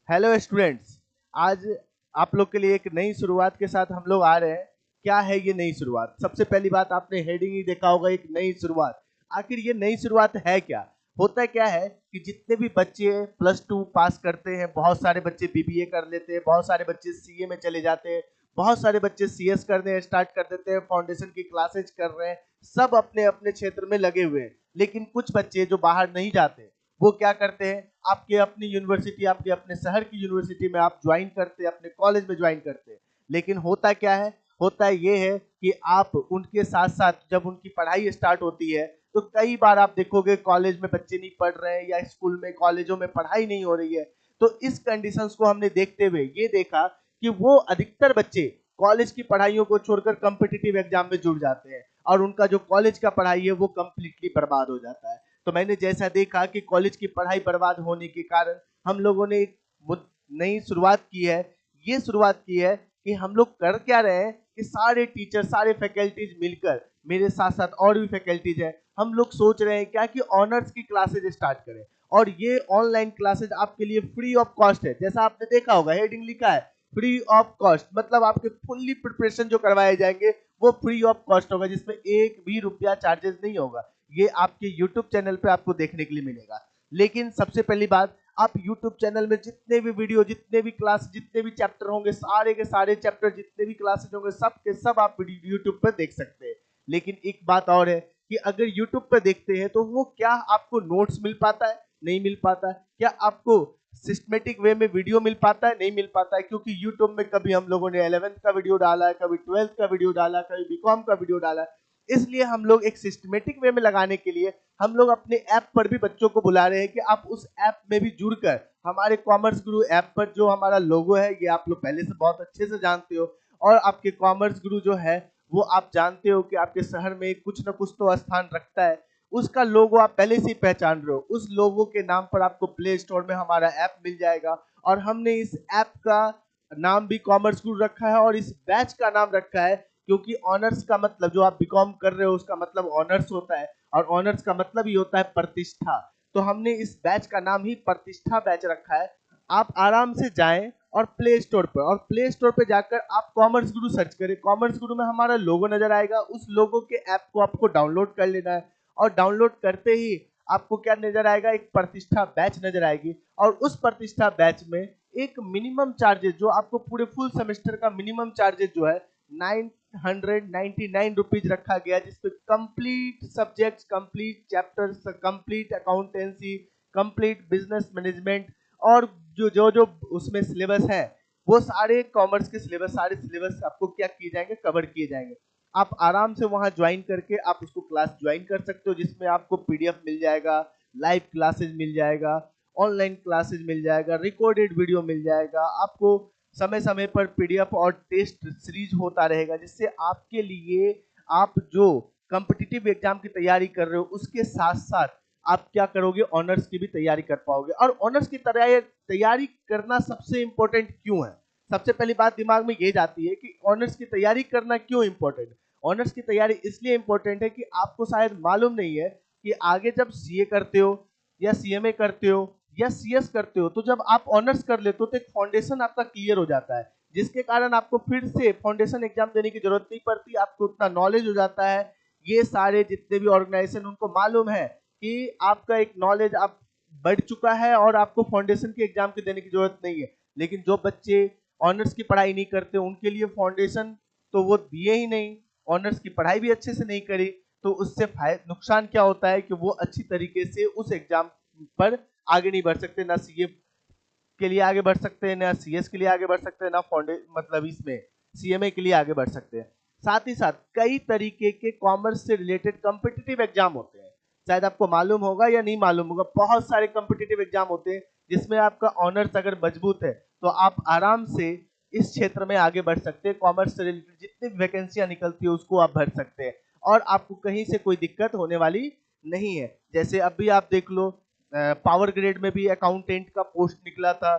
Hello students. आज आप लोग के लिए एक नई शुरुआत के साथ हम लोग आ रहे हैं। क्या है ये नई शुरुआत? सबसे पहली बात, आपने हेडिंग ही देखा होगा, एक नई शुरुआत। आखिर ये नई शुरुआत है क्या? होता क्या है कि जितने भी बच्चे +2 पास करते हैं, बहुत सारे बच्चे बीबीए कर लेते हैं, बहुत सारे बच्चे सीए में चले जाते हैं, बहुत सारे बच्चे सीएस करने स्टार्ट कर देते हैं, फाउंडेशन की क्लासेज कर रहे हैं, सब अपने अपने क्षेत्र में लगे हुए हैं। लेकिन कुछ बच्चे जो बाहर नहीं जाते, वो क्या करते हैं, आपके अपनी यूनिवर्सिटी, आपके अपने शहर की यूनिवर्सिटी में आप ज्वाइन करते हैं, अपने कॉलेज में ज्वाइन करते हैं। लेकिन होता क्या है, होता ये है कि आप उनके साथ साथ जब उनकी पढ़ाई स्टार्ट होती है तो कई बार आप देखोगे कॉलेज में बच्चे नहीं पढ़ रहे हैं या स्कूल में कॉलेजों में पढ़ाई नहीं हो रही है। तो इस कंडीशंस को हमने देखते हुए ये देखा कि वो अधिकतर बच्चे कॉलेज की पढ़ाइयों को छोड़कर कॉम्पिटिटिव एग्जाम में जुड़ जाते हैं और उनका जो कॉलेज का पढ़ाई है वो कंप्लीटली बर्बाद हो जाता है। तो मैंने जैसा देखा कि कॉलेज की पढ़ाई बर्बाद होने के कारण हम लोगों ने एक नई शुरुआत की है। ये शुरुआत की है कि हम लोग कर क्या रहे हैं कि सारे टीचर, सारे फैकल्टीज मिलकर, मेरे साथ साथ और भी फैकल्टीज हैं, हम लोग सोच रहे हैं क्या कि ऑनर्स की क्लासेज स्टार्ट करें। और ये ऑनलाइन क्लासेज आपके लिए फ्री ऑफ कॉस्ट है। जैसा आपने देखा होगा, हेडिंग लिखा है फ्री ऑफ कॉस्ट, मतलब आपके फुल्ली प्रिपरेशन जो करवाए जाएंगे वो फ्री ऑफ कॉस्ट होगा, जिसमें एक भी रुपया चार्जेस नहीं होगा। ये आपके YouTube चैनल पे आपको देखने के लिए मिलेगा। लेकिन सबसे पहली बात, आप YouTube चैनल में जितने भी वीडियो, जितने भी क्लास, जितने भी चैप्टर होंगे, सारे के सारे चैप्टर, जितने भी क्लासेज होंगे, सब के सब आप YouTube पर देख सकते हैं। लेकिन एक बात और है कि अगर YouTube पर देखते हैं तो वो क्या आपको नोट्स मिल पाता है? नहीं मिल पाता है। क्या आपको सिस्टमेटिक वे में वीडियो मिल पाता है? नहीं मिल पाता है, क्योंकि YouTube में कभी हम लोगों ने 11th का वीडियो डाला है, कभी 12th का वीडियो डाला, कभी बीकॉम का वीडियो डाला है। इसलिए हम लोग एक सिस्टमेटिक वे में लगाने के लिए हम लोग अपने ऐप पर भी बच्चों को बुला रहे हैं कि आप उस ऐप में भी जुड़कर हमारे कॉमर्स गुरु ऐप पर जो हमारा लोगो है, ये आप लोग पहले से बहुत अच्छे से जानते हो, और आपके कॉमर्स गुरु जो है वो आप जानते हो कि आपके शहर में कुछ ना कुछ तो स्थान रखता है, उसका लोगो आप पहले से ही पहचान रहे हो। उस लोगो के नाम पर आपको प्ले स्टोर में हमारा ऐप मिल जाएगा, और हमने इस ऐप का नाम भी कॉमर्स गुरु रखा है और इस बैच का नाम रखा है, क्योंकि ऑनर्स का मतलब, जो आप बीकॉम कर रहे हो उसका मतलब ऑनर्स होता है, और ऑनर्स का मतलब ही होता है प्रतिष्ठा। तो हमने इस बैच का नाम ही प्रतिष्ठा बैच रखा है। आप आराम से जाएं और प्ले स्टोर पर, और प्ले स्टोर पर जाकर आप कॉमर्स गुरु सर्च करें। कॉमर्स गुरु में हमारा लोगो नजर आएगा, उस लोगो के ऐप को आपको डाउनलोड कर लेना है, और डाउनलोड करते ही आपको क्या नजर आएगा, एक प्रतिष्ठा बैच नजर आएगी। और उस प्रतिष्ठा बैच में एक मिनिमम चार्जेस, जो आपको पूरे फुल सेमेस्टर का मिनिमम चार्जेस जो है 999 रुपीज रखा गया, जिसपे complete subjects, complete chapters, complete accountancy, complete business management, और जो उसमें सिलेबस है वो सारे कॉमर्स के सिलेबस, सारे सिलेबस आपको क्या किए जाएंगे, कवर किए जाएंगे। आप आराम से वहां ज्वाइन करके आप उसको क्लास ज्वाइन कर सकते हो, जिसमें आपको पीडीएफ मिल जाएगा, लाइव क्लासेज मिल जाएगा, ऑनलाइन क्लासेज मिल जाएगा, रिकॉर्डेड वीडियो मिल जाएगा, आपको समय समय पर पीडीएफ और टेस्ट सीरीज होता रहेगा, जिससे आपके लिए, आप जो कॉम्पिटिटिव एग्जाम की तैयारी कर रहे हो उसके साथ साथ आप क्या करोगे, ऑनर्स की भी तैयारी कर पाओगे। और ऑनर्स की तैयारी करना सबसे इंपॉर्टेंट क्यों है? सबसे पहली बात दिमाग में ये जाती है कि ऑनर्स की तैयारी करना क्यों इंपॉर्टेंट है। ऑनर्स की तैयारी इसलिए इंपॉर्टेंट है कि आपको शायद मालूम नहीं है कि आगे जब सीए करते हो या सीएमए करते हो या सीएस करते हो, तो जब आप ऑनर्स कर लेते हो तो एक फाउंडेशन आपका क्लियर हो जाता है, जिसके कारण आपको फिर से फाउंडेशन एग्जाम देने की जरूरत नहीं पड़ती, आपको उतना नॉलेज हो जाता है। ये सारे जितने भी ऑर्गेनाइजेशन, उनको मालूम है कि आपका एक नॉलेज आप बढ़ चुका है और आपको फाउंडेशन के एग्जाम की देने की जरूरत नहीं है। लेकिन जो बच्चे ऑनर्स की पढ़ाई नहीं करते, उनके लिए फाउंडेशन तो वो दिए ही नहीं, ऑनर्स की पढ़ाई भी अच्छे से नहीं करी, तो उससे नुकसान क्या होता है कि वो अच्छी तरीके से उस एग्जाम पर आगे नहीं बढ़ सकते, ना सीए के लिए आगे बढ़ सकते हैं, ना सीएस के लिए आगे बढ़ सकते हैं, ना मतलब इसमें सीएमए के लिए आगे बढ़ सकते हैं। साथ ही साथ कई तरीके के कॉमर्स से रिलेटेड कॉम्पिटिटिव एग्जाम होते हैं, शायद आपको मालूम होगा या नहीं मालूम होगा, बहुत सारे कॉम्पिटिटिव एग्जाम होते हैं जिसमें आपका ऑनर्स अगर मजबूत है तो आप आराम से इस क्षेत्र में आगे बढ़ सकते हैं। कॉमर्स से रिलेटेड जितनी वैकेंसियां निकलती है उसको आप भर सकते हैं, और आपको कहीं से कोई दिक्कत होने वाली नहीं है। जैसे अभी आप देख लो, पावर ग्रेड में भी अकाउंटेंट का पोस्ट निकला था,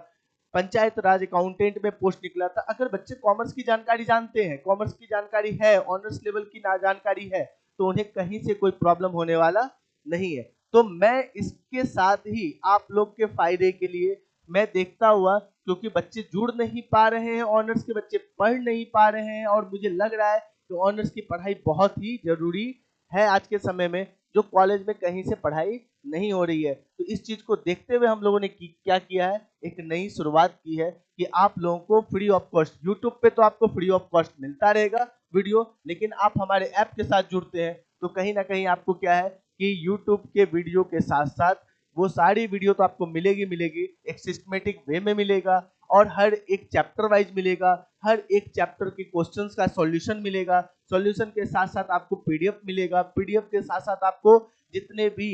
पंचायत राज अकाउंटेंट में पोस्ट निकला था। अगर बच्चे कॉमर्स की जानकारी जानते हैं, कॉमर्स की जानकारी है, ऑनर्स लेवल की ना जानकारी है, तो उन्हें कहीं से कोई प्रॉब्लम होने वाला नहीं है। तो मैं इसके साथ ही आप लोग के फायदे के लिए मैं देखता हुआ, क्योंकि बच्चे जुड़ नहीं पा रहे हैं, ऑनर्स के बच्चे पढ़ नहीं पा रहे हैं, और मुझे लग रहा है कि ऑनर्स की पढ़ाई बहुत ही जरूरी है आज के समय में, जो कॉलेज में कहीं से पढ़ाई नहीं हो रही है। तो इस चीज को देखते हुए हम लोगों ने क्या किया है, एक नई शुरुआत की है कि आप लोगों को फ्री ऑफ कॉस्ट, यूट्यूब पे तो आपको फ्री ऑफ कॉस्ट मिलता रहेगा वीडियो, लेकिन आप हमारे ऐप के साथ जुड़ते हैं तो कहीं ना कहीं आपको क्या है कि यूट्यूब के वीडियो के साथ साथ वो सारी वीडियो तो आपको मिलेगी मिलेगी, एक सिस्टमेटिक वे में मिलेगा, और हर एक चैप्टर वाइज मिलेगा, हर एक चैप्टर के क्वेश्चंस का सॉल्यूशन मिलेगा, सॉल्यूशन के साथ साथ आपको पीडीएफ मिलेगा, पीडीएफ के साथ साथ आपको जितने भी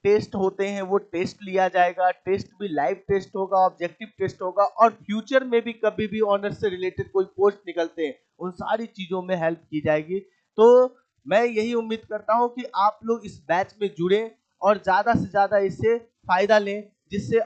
टेस्ट होते हैं वो टेस्ट लिया जाएगा, टेस्ट भी लाइव टेस्ट होगा, ऑब्जेक्टिव टेस्ट होगा, और फ्यूचर में भी कभी भी ऑनर्स से रिलेटेड कोई पोस्ट निकलते हैं उन सारी चीजों में हेल्प की जाएगी। तो मैं यही उम्मीद करता हूं कि आप लोग इस बैच में जुड़े और ज्यादा से ज्यादा इससे फायदा लें, जिससे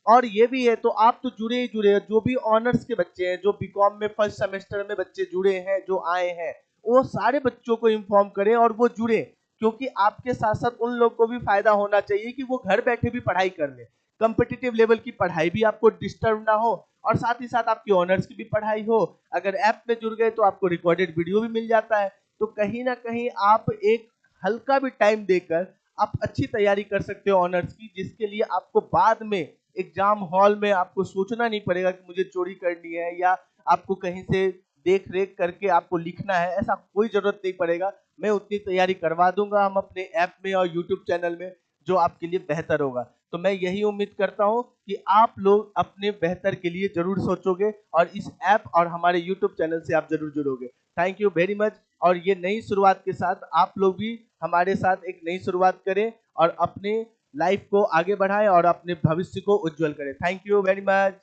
और ये भी है, तो आप तो जुड़े ही जुड़े हैं, जो भी ऑनर्स के बच्चे हैं, जो बीकॉम में फर्स्ट सेमेस्टर में बच्चे जुड़े हैं, जो आए हैं, वो सारे बच्चों को इन्फॉर्म करें और वो जुड़े, क्योंकि आपके साथ साथ उन लोग को भी फायदा होना चाहिए कि वो घर बैठे भी पढ़ाई कर ले, कॉम्पिटिटिव लेवल की पढ़ाई भी आपको डिस्टर्ब ना हो, और साथ ही साथ आपकी ऑनर्स की भी पढ़ाई हो। अगर ऐप में जुड़ गए तो आपको रिकॉर्डेड वीडियो भी मिल जाता है, तो कहीं ना कहीं आप एक हल्का भी टाइम देकर आप अच्छी तैयारी कर सकते हो ऑनर्स की, जिसके लिए आपको बाद में एग्जाम हॉल में आपको सोचना नहीं पड़ेगा कि मुझे चोरी करनी है या आपको कहीं से देख रेख करके आपको लिखना है, ऐसा कोई जरूरत नहीं पड़ेगा। मैं उतनी तैयारी करवा दूंगा हम अपने ऐप में और यूट्यूब चैनल में, जो आपके लिए बेहतर होगा। तो मैं यही उम्मीद करता हूं कि आप लोग अपने बेहतर के लिए जरूर सोचोगे और इस ऐप और हमारे यूट्यूब चैनल से आप जरूर जुड़ोगे। Thank you very much. और ये नई शुरुआत के साथ आप लोग भी हमारे साथ एक नई शुरुआत करें और अपने लाइफ को आगे बढ़ाएं और अपने भविष्य को उज्जवल करें। Thank you very much.